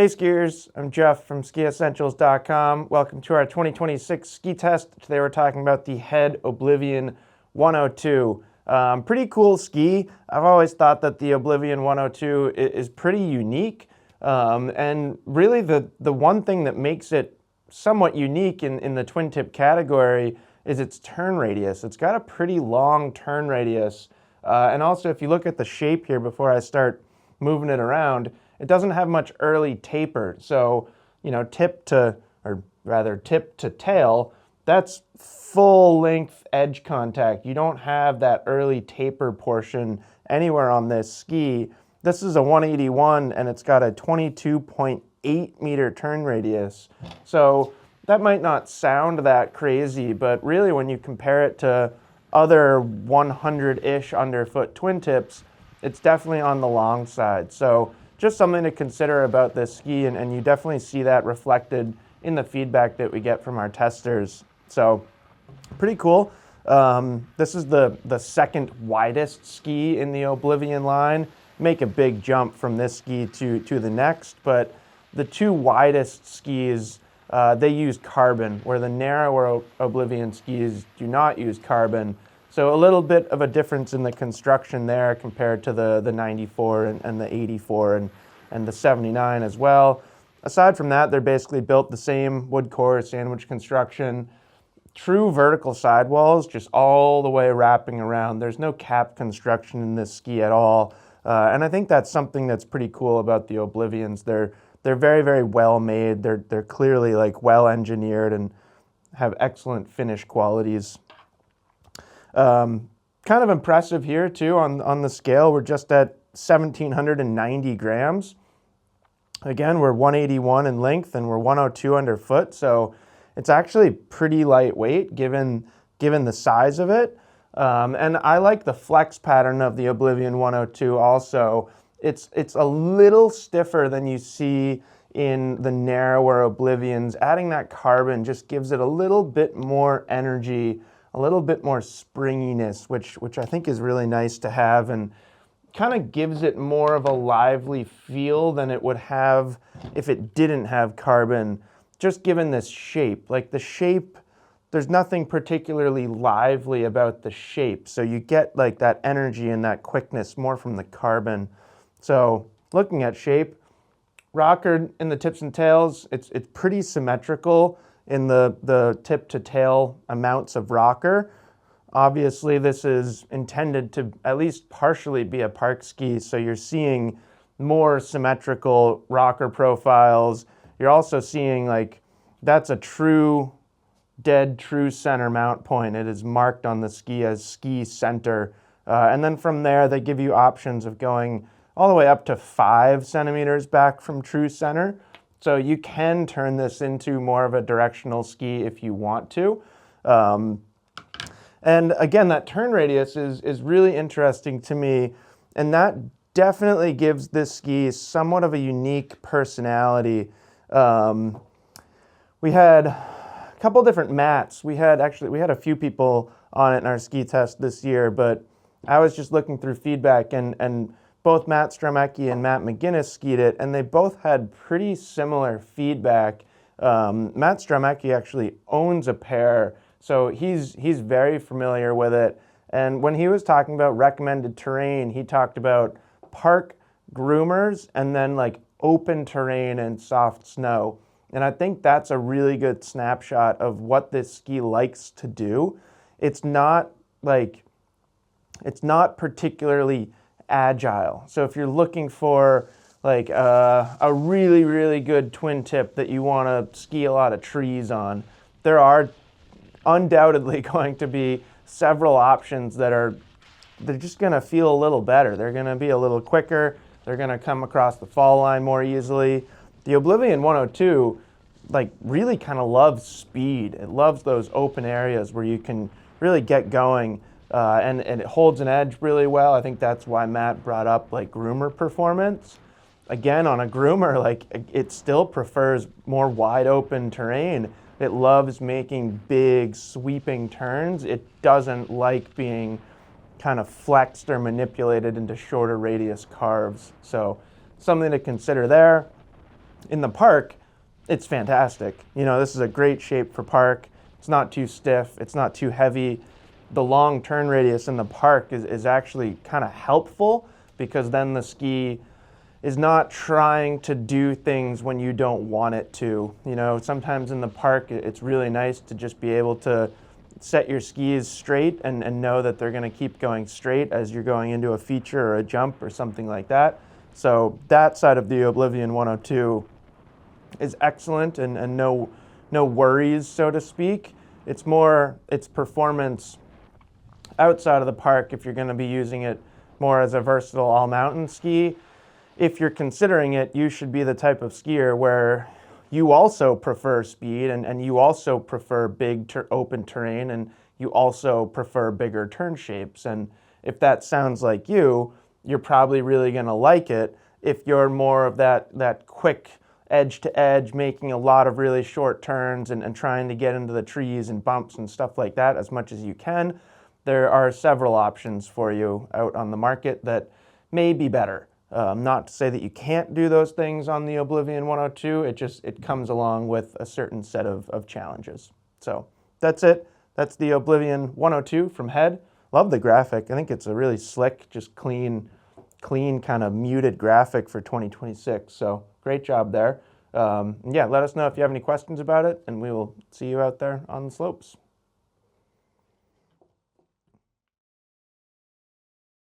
Hey skiers, I'm Jeff from SkiEssentials.com. Welcome to our 2026 ski test. Today we're talking about the Head Oblivion 102. Pretty cool ski. I've always thought that the Oblivion 102 is pretty unique. And really the one thing that makes it somewhat unique in the twin tip category is its turn radius. It's got a pretty long turn radius. And also if you look at the shape here before I start moving it around, it doesn't have much early taper. So, tip to tail, that's full length edge contact. You don't have that early taper portion anywhere on this ski. This is a 181 and it's got a 22.8 meter turn radius. So that might not sound that crazy, but really when you compare it to other 100-ish underfoot twin tips, it's definitely on the long side. So just something to consider about this ski, and you definitely see that reflected in the feedback that we get from our testers. So pretty cool. This is the second widest ski in the Oblivion line. Make a big jump from this ski to the next, but the two widest skis, they use carbon, where the narrower Oblivion skis do not use carbon. So a little bit of a difference in the construction there compared to the 94 and the 84 and the 79 as well. Aside from that, they're basically built the same wood core sandwich construction. True vertical sidewalls, just all the way wrapping around. There's no cap construction in this ski at all. And I think that's something that's pretty cool about the Oblivions. They're very, very well made. They're clearly well engineered and have excellent finish qualities. Kind of impressive here too on the scale. We're just at 1,790 grams. Again, we're 181 in length and we're 102 underfoot, so it's actually pretty lightweight given the size of it. And I like the flex pattern of the Oblivion 102 also. It's a little stiffer than you see in the narrower Oblivions. Adding that carbon just gives it a little bit more energy, a little bit more springiness, which I think is really nice to have, and kind of gives it more of a lively feel than it would have if it didn't have carbon, just given this shape. Like the shape, there's nothing particularly lively about the shape, so you get that energy and that quickness more from the carbon. So looking at shape, rocker in the tips and tails, it's pretty symmetrical in the tip to tail amounts of rocker. Obviously this is intended to at least partially be a park ski, so you're seeing more symmetrical rocker profiles. You're also seeing that's a true center mount point. It is marked on the ski as ski center. And then from there they give you options of going all the way up to 5 centimeters back from true center. So you can turn this into more of a directional ski if you want to. And again, that turn radius is really interesting to me, and that definitely gives this ski somewhat of a unique personality. We had a couple different mats. We had a few people on it in our ski test this year, but I was just looking through feedback, and both Matt Stromecki and Matt McGinnis skied it, and they both had pretty similar feedback. Matt Stromecki actually owns a pair, so he's very familiar with it. And when he was talking about recommended terrain, he talked about park groomers and then open terrain and soft snow. And I think that's a really good snapshot of what this ski likes to do. It's not particularly agile. So if you're looking for a really, really good twin tip that you want to ski a lot of trees on, there are undoubtedly going to be several options they're just going to feel a little better. They're going to be a little quicker. They're going to come across the fall line more easily. The Oblivion 102 really kind of loves speed. It loves those open areas where you can really get going. And it holds an edge really well. I think that's why Matt brought up groomer performance. Again, on a groomer, it still prefers more wide open terrain. It loves making big sweeping turns. It doesn't like being kind of flexed or manipulated into shorter radius carves. So something to consider there. in the park, it's fantastic. You know, this is a great shape for park. It's not too stiff. It's not too heavy. The long turn radius in the park is actually kind of helpful, because then the ski is not trying to do things when you don't want it to. You know, sometimes in the park, it's really nice to just be able to set your skis straight and know that they're going to keep going straight as you're going into a feature or a jump or something like that. So that side of the Oblivion 102 is excellent, and no worries, so to speak. It's more its performance outside of the park, if you're going to be using it more as a versatile all-mountain ski. If you're considering it, you should be the type of skier where you also prefer speed, and you also prefer big open terrain, and you also prefer bigger turn shapes. And if that sounds like you're probably really going to like it. If you're more of that quick edge to edge, making a lot of really short turns and trying to get into the trees and bumps and stuff like that as much as you can, there are several options for you out on the market that may be better. Not to say that you can't do those things on the Oblivion 102, it comes along with a certain set of challenges. So that's it. That's the Oblivion 102 from Head. Love the graphic. I think it's a really slick, just clean kind of muted graphic for 2026. So great job there. Yeah, let us know if you have any questions about it, and we will see you out there on the slopes.